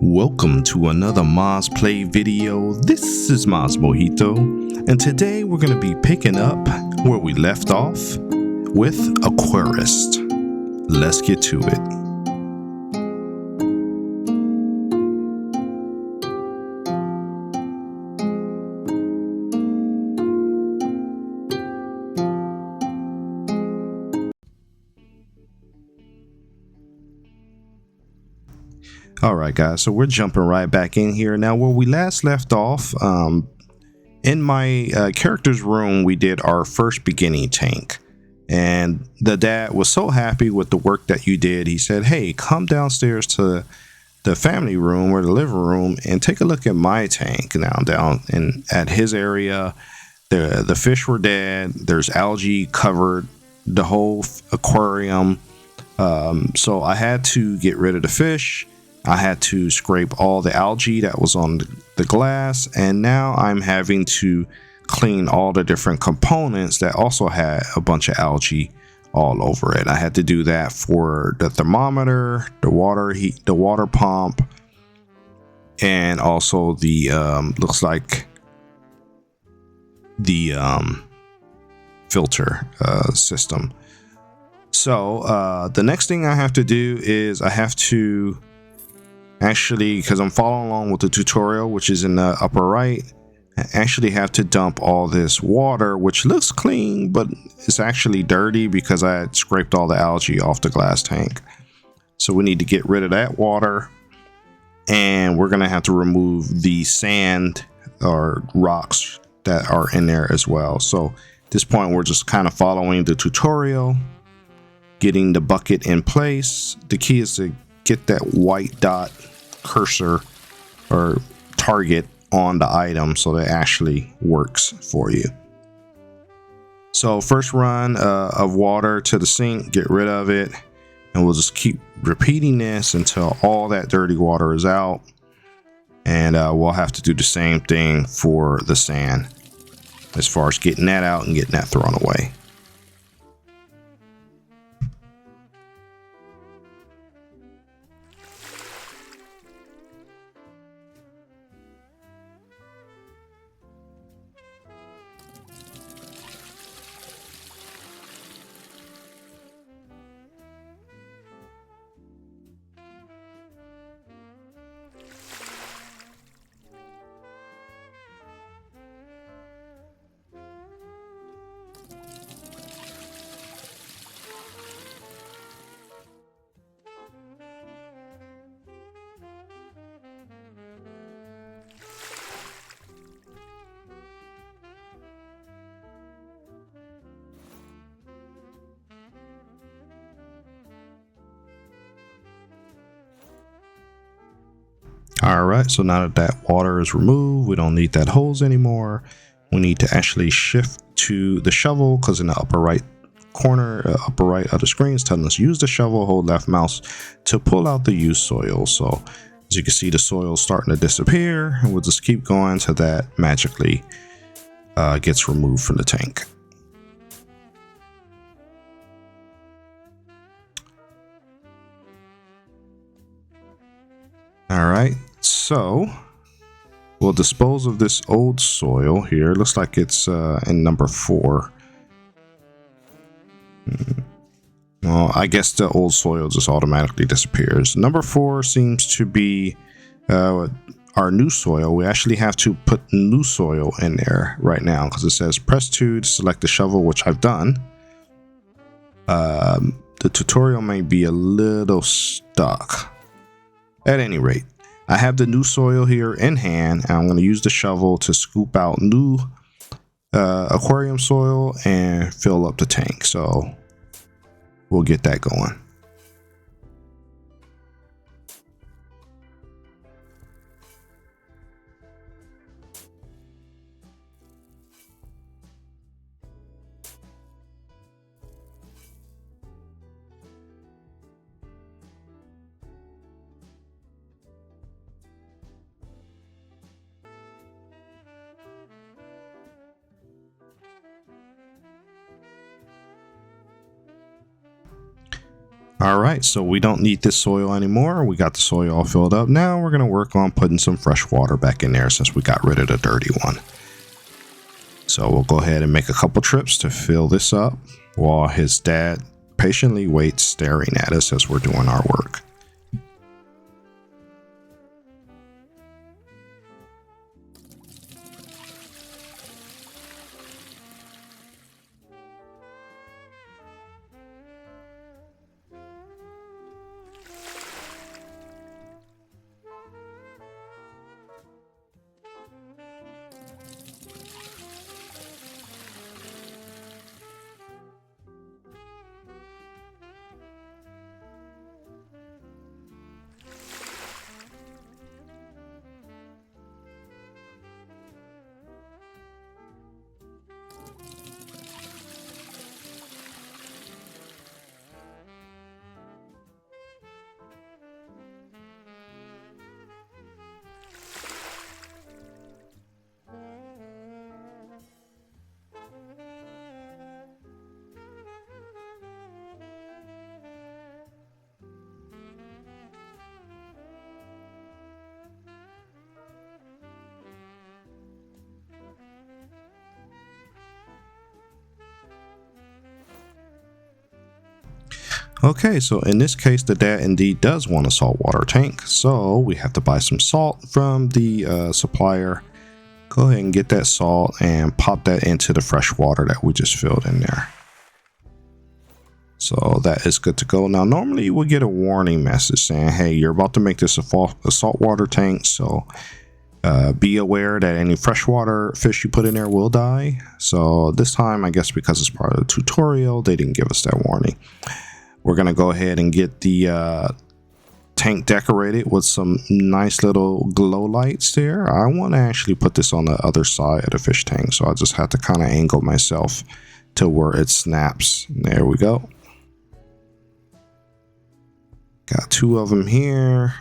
Welcome to another MazPlay video. This is MazMojito, and today we're going to be picking up where we left off with Aquarist. Let's get to it. Alright guys, so we're jumping right back in here. Now where we last left off, in my character's room, we did our first beginning tank. And the dad was so happy with the work that you did. He said, hey, come downstairs to the family room or the living room and take a look at my tank. Now down at his area, the fish were dead. There's algae covered the whole aquarium. So I had to get rid of the fish. I had to scrape all the algae that was on the glass, and now I'm having to clean all the different components that also had a bunch of algae all over it. I had to do that for the thermometer, the water pump, and also the looks like the filter system. So the next thing I have to do is I have to actually, because I'm following along with the tutorial, which is in the upper right, I actually have to dump all this water, which looks clean, but it's actually dirty because I had scraped all the algae off the glass tank. So we need to get rid of that water, and we're going to have to remove the sand or rocks that are in there as well. So at this point, we're just kind of following the tutorial, getting the bucket in place. The key is to get that white dot cursor or target on the item so that it actually works for you. So first run of water to the sink, get rid of it, and we'll just keep repeating this until all that dirty water is out. And we'll have to do the same thing for the sand as far as getting that out and getting that thrown away. All right, so now that water is removed, we don't need that hose anymore. We need to actually shift to the shovel, because in the upper right corner, upper right of the screen is telling us use the shovel, hold left mouse to pull out the used soil. So as you can see, the soil is starting to disappear, and we'll just keep going till that magically gets removed from the tank. All right, so we'll dispose of this old soil here. Looks like it's in number 4. Well, I guess the old soil just automatically disappears. Number 4 seems to be our new soil. We actually have to put new soil in there right now because it says press 2 to select the shovel, which I've done. The tutorial may be a little stuck. At any rate, I have the new soil here in hand, and I'm going to use the shovel to scoop out new aquarium soil and fill up the tank. So we'll get that going. All right, so we don't need this soil anymore. We got the soil all filled up. Now we're going to work on putting some fresh water back in there since we got rid of the dirty one. So we'll go ahead and make a couple trips to fill this up while his dad patiently waits, staring at us as we're doing our work. Okay, so in this case, the dad indeed does want a saltwater tank. So we have to buy some salt from the supplier. Go ahead and get that salt and pop that into the fresh water that we just filled in there. So that is good to go. Now, normally you would get a warning message saying, hey, you're about to make this a saltwater tank. So be aware that any freshwater fish you put in there will die. So this time, I guess because it's part of the tutorial, they didn't give us that warning. We're going to go ahead and get the tank decorated with some nice little glow lights there. I want to actually put this on the other side of the fish tank, so I just have to kind of angle myself to where it snaps. There we go. Got two of them here.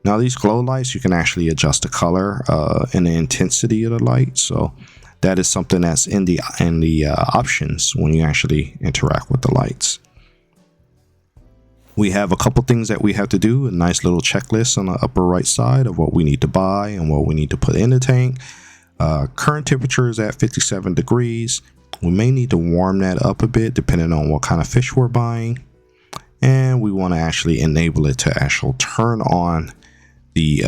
Now these glow lights, you can actually adjust the color and the intensity of the light. So that is something that's in the options when you actually interact with the lights. We have a couple things that we have to do, a nice little checklist on the upper right side of what we need to buy and what we need to put in the tank. Current temperature is at 57 degrees. We may need to warm that up a bit depending on what kind of fish we're buying. And we want to actually enable it to actually turn on the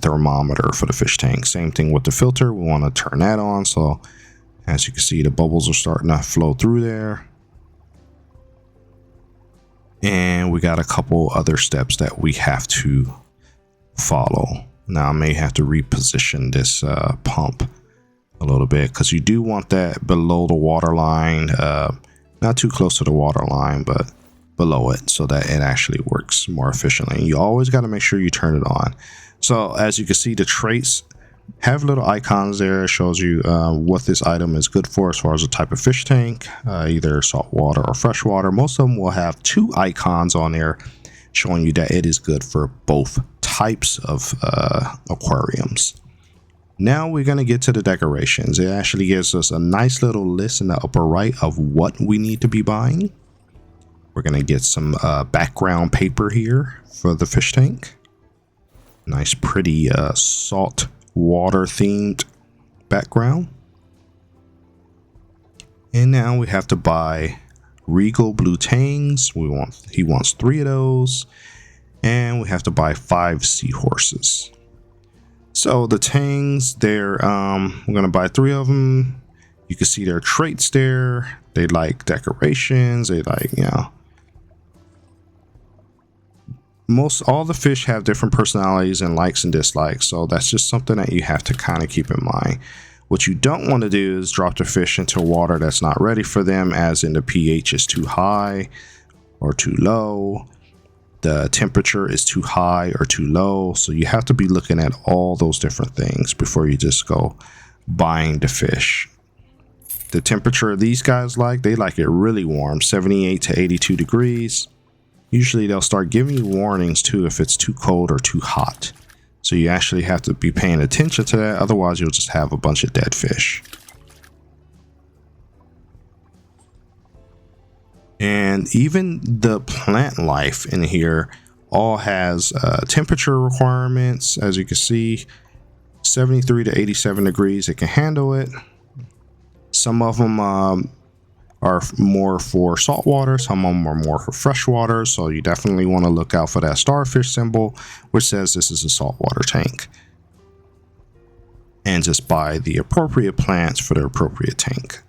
thermometer for the fish tank. Same thing with the filter. We want to turn that on. So as you can see, the bubbles are starting to flow through there. And we got a couple other steps that we have to follow. Now I may have to reposition this pump a little bit because you do want that below the water line, not too close to the water line, but below it so that it actually works more efficiently. You always got to make sure you turn it on. So as you can see, the traits have little icons there. It shows you what this item is good for as far as the type of fish tank, either saltwater or freshwater. Most of them will have two icons on there showing you that it is good for both types of aquariums. Now we're going to get to the decorations. It actually gives us a nice little list in the upper right of what we need to be buying. We're going to get some background paper here for the fish tank. Nice pretty salt water themed background. And now we have to buy regal blue tangs. He wants 3 of those, and we have to buy 5 seahorses. So the tangs, we're gonna buy 3 of them. You can see their traits there. They like decorations. They like, all the fish have different personalities and likes and dislikes, so that's just something that you have to kind of keep in mind. What you don't want to do is drop the fish into water that's not ready for them, as in the pH is too high or too low, the temperature is too high or too low. So you have to be looking at all those different things before you just go buying the fish. The temperature these guys they like it really warm, 78 to 82 degrees. Usually they'll start giving you warnings too if it's too cold or too hot. So you actually have to be paying attention to that. Otherwise you'll just have a bunch of dead fish. And even the plant life in here all has temperature requirements. As you can see, 73 to 87 degrees, it can handle it. Some of them are more for salt water, some of them are more for fresh water, so you definitely want to look out for that starfish symbol which says this is a saltwater tank, and just buy the appropriate plants for the appropriate tank.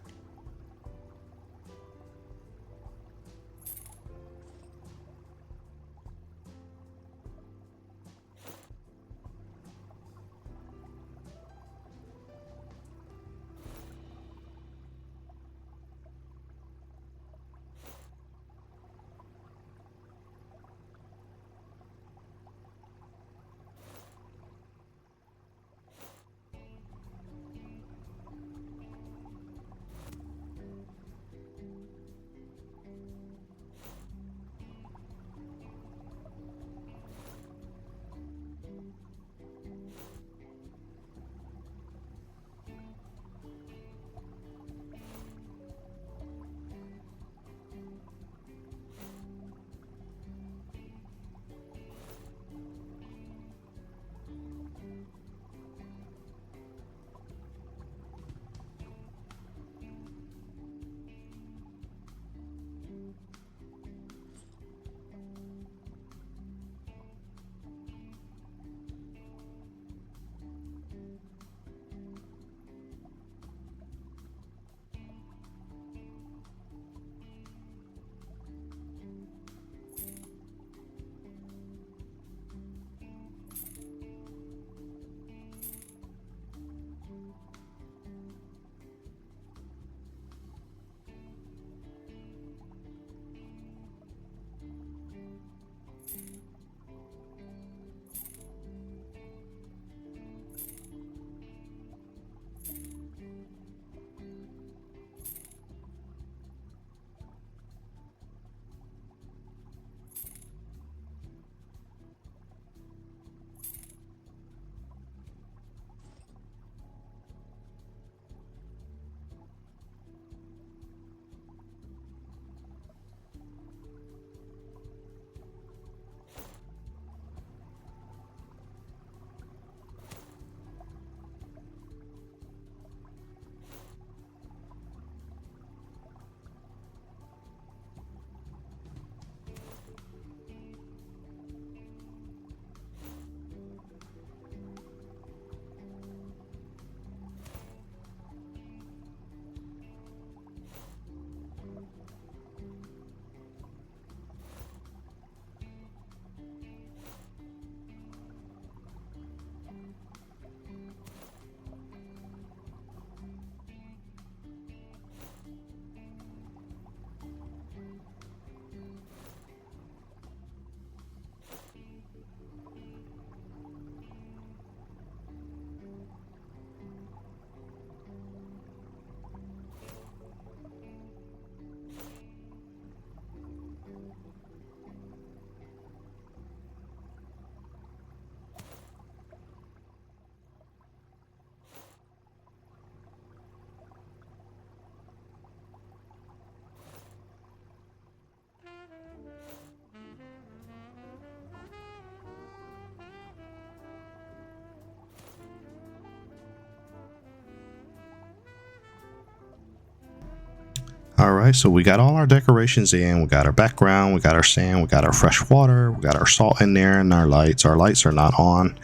Alright, so we got all our decorations in, we got our background, we got our sand, we got our fresh water, we got our salt in there, and our lights. Our lights are not on,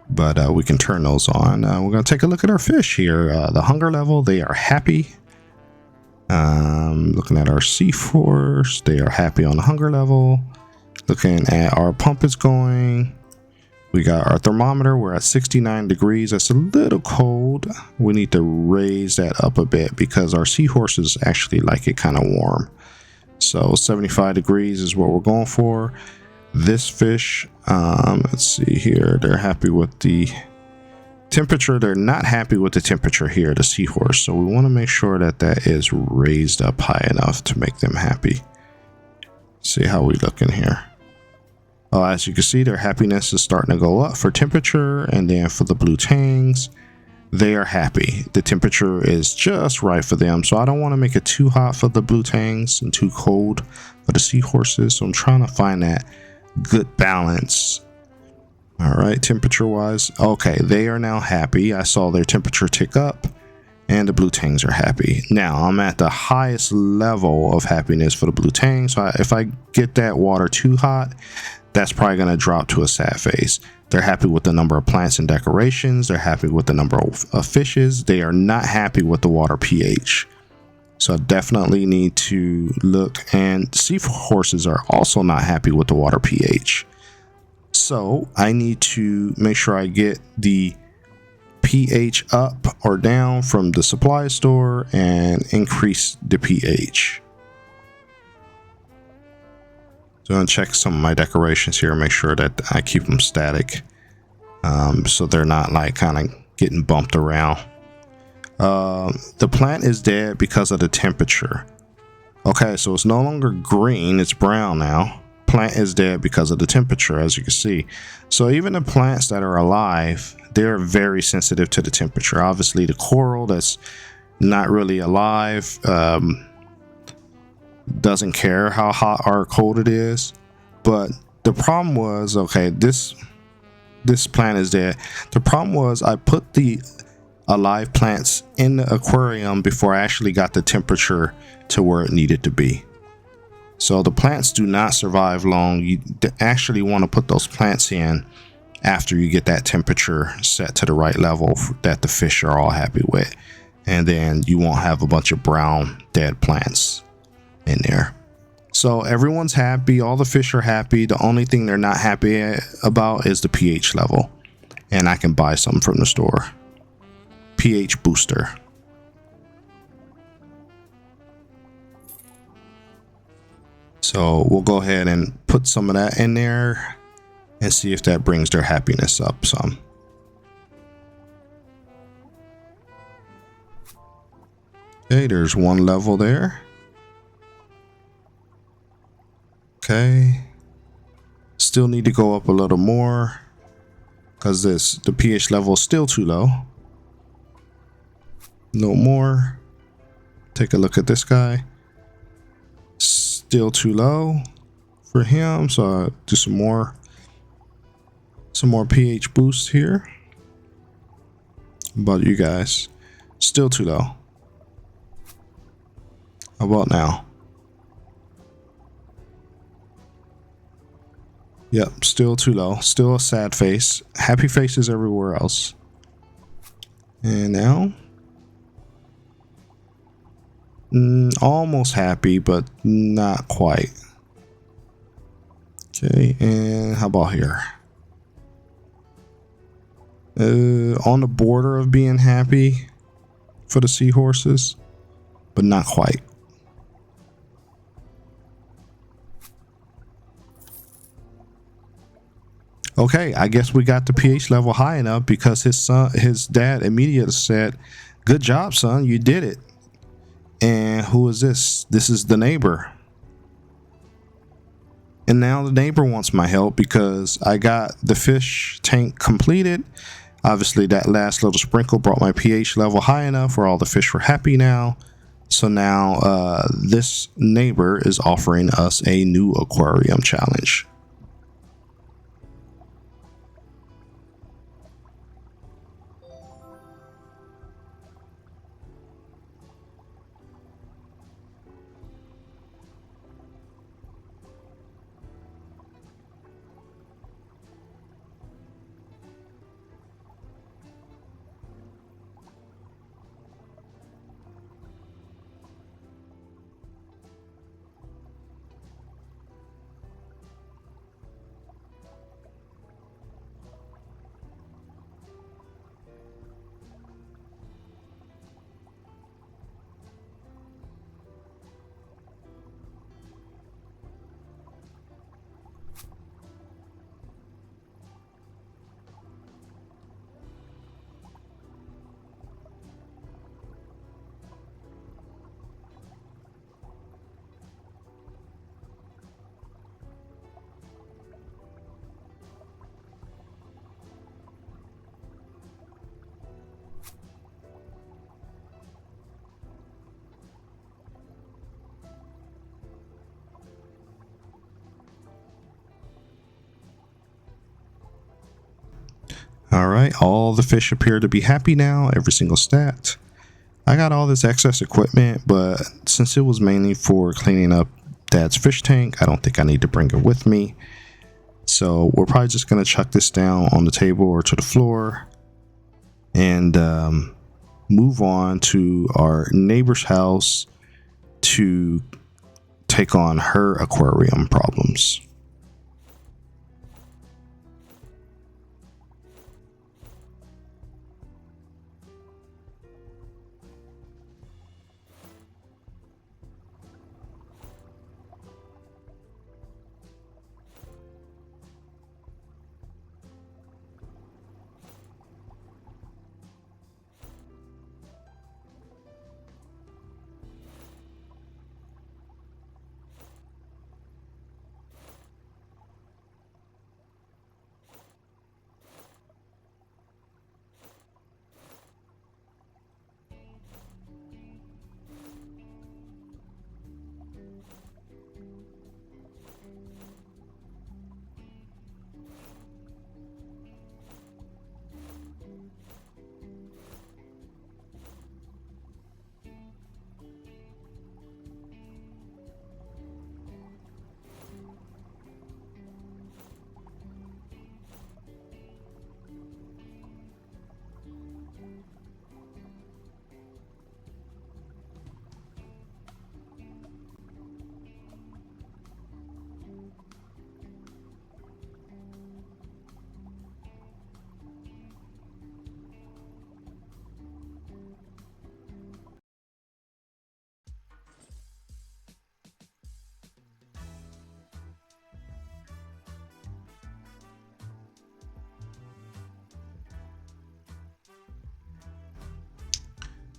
but we can turn those on. We're going to take a look at our fish here. The hunger level, they are happy. Looking at our seaforce, they are happy on the hunger level. Looking at our pump is going. We got our thermometer, we're at 69 degrees. That's a little cold. We need to raise that up a bit because our seahorses actually like it kind of warm. So 75 degrees is what we're going for. This fish, let's see here, they're happy with the temperature. They're not happy with the temperature here, the seahorse. So we want to make sure that that is raised up high enough to make them happy. See how we look in here. As you can see, their happiness is starting to go up for temperature, and then for the blue tangs, they are happy. The temperature is just right for them. So I don't want to make it too hot for the blue tangs and too cold for the seahorses. So I'm trying to find that good balance. All right, temperature wise. Okay, they are now happy. I saw their temperature tick up and the blue tangs are happy. Now I'm at the highest level of happiness for the blue tangs. So if I get that water too hot, that's probably going to drop to a sad face. They're happy with the number of plants and decorations. They're happy with the number of fishes. They are not happy with the water pH. So I definitely need to look, and seahorses are also not happy with the water pH. So I need to make sure I get the pH up or down from the supply store and increase the pH. So I'm going to check some of my decorations here and make sure that I keep them static, so they're not like kind of getting bumped around. The plant is dead because of the temperature. Okay, so it's no longer green, it's brown now. Plant is dead because of the temperature, as you can see. So even the plants that are alive, they're very sensitive to the temperature. Obviously the coral that's not really alive doesn't care how hot or cold it is. But the problem was, okay, this plant is dead. The problem was I put the alive plants in the aquarium before I actually got the temperature to where it needed to be. So the plants do not survive long. You actually want to put those plants in after you get that temperature set to the right level that the fish are all happy with, and then you won't have a bunch of brown dead plants in there. So everyone's happy, all the fish are happy. The only thing they're not happy about is the pH level, and I can buy some from the store. pH booster. So we'll go ahead and put some of that in there and see if that brings their happiness up some. Okay, there's one level there. Okay, still need to go up a little more because the pH level is still too low. No more. Take a look at this guy. Still too low for him, so I'll do some more pH boost here. How about you guys? Still too low. How about now? Yep, still too low. Still a sad face. Happy faces everywhere else. And now? Almost happy, but not quite. Okay, and how about here? On the border of being happy for the seahorses, but not quite. Okay, I guess we got the pH level high enough because his dad immediately said, "Good job, son, you did it." And who is this? This is the neighbor. And now the neighbor wants my help because I got the fish tank completed. Obviously, that last little sprinkle brought my pH level high enough where all the fish were happy now. So now this neighbor is offering us a new aquarium challenge. All right, all the fish appear to be happy now, every single stat. I got all this excess equipment, but since it was mainly for cleaning up Dad's fish tank, I don't think I need to bring it with me. So we're probably just going to chuck this down on the table or to the floor and move on to our neighbor's house to take on her aquarium problems.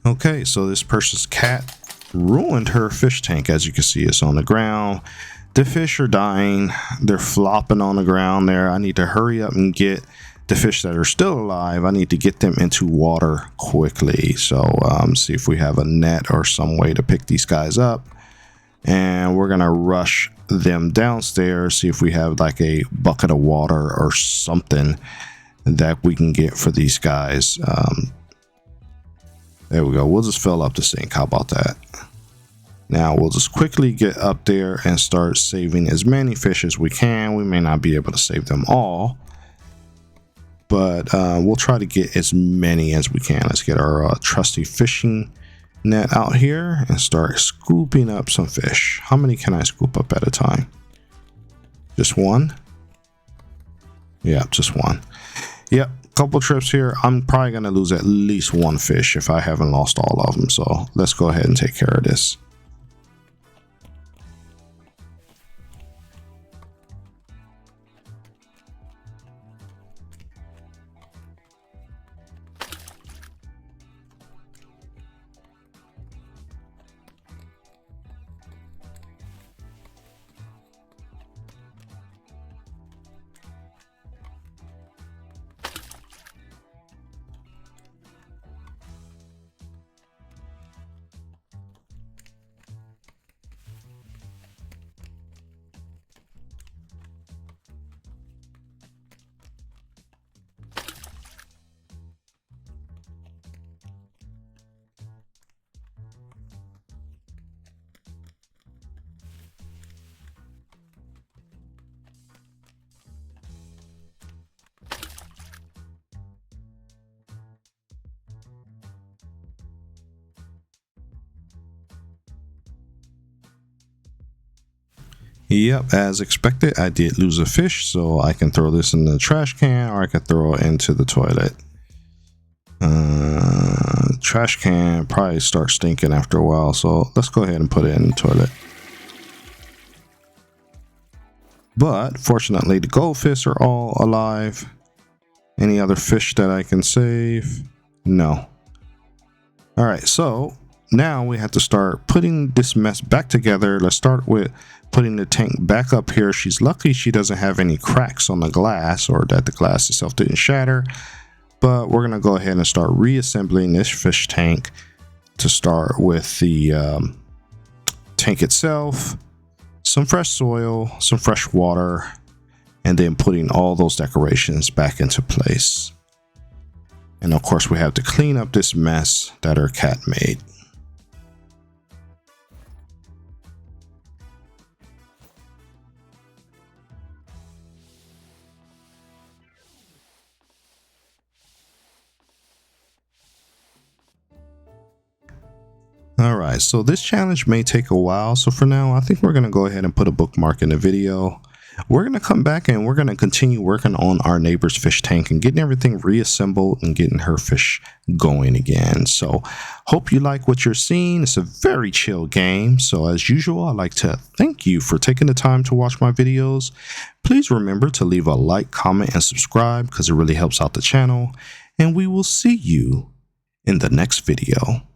Okay, so this person's cat ruined her fish tank. As you can see, it's on the ground. The fish are dying. They're flopping on the ground there. I need to hurry up and get the fish that are still alive. I need to get them into water quickly. So see if we have a net or some way to pick these guys up. And we're going to rush them downstairs, see if we have like a bucket of water or something that we can get for these guys. There we go. We'll just fill up the sink. How about that? Now we'll just quickly get up there and start saving as many fish as we can. We may not be able to save them all, but we'll try to get as many as we can. Let's get our trusty fishing net out here and start scooping up some fish. How many can I scoop up at a time? Just one? Yeah, just one. Yep. Couple trips here. I'm probably going to lose at least one fish if I haven't lost all of them. So let's go ahead and take care of this. Yep, as expected, I did lose a fish, so I can throw this in the trash can or I can throw it into the toilet. Trash can probably start stinking after a while, so let's go ahead and put it in the toilet. But fortunately, the goldfish are all alive. Any other fish that I can save? No. All right, so now we have to start putting this mess back together. Let's start with putting the tank back up here. She's lucky she doesn't have any cracks on the glass, or that the glass itself didn't shatter. But we're gonna go ahead and start reassembling this fish tank. To start with the tank itself, some fresh soil, some fresh water, and then putting all those decorations back into place. And of course, we have to clean up this mess that our cat made. Alright, so this challenge may take a while, so for now I think we're going to go ahead and put a bookmark in the video. We're going to come back and we're going to continue working on our neighbor's fish tank and getting everything reassembled and getting her fish going again. So hope you like what you're seeing. It's a very chill game. So as usual, I'd like to thank you for taking the time to watch my videos. Please remember to leave a like, comment, and subscribe because it really helps out the channel. And we will see you in the next video.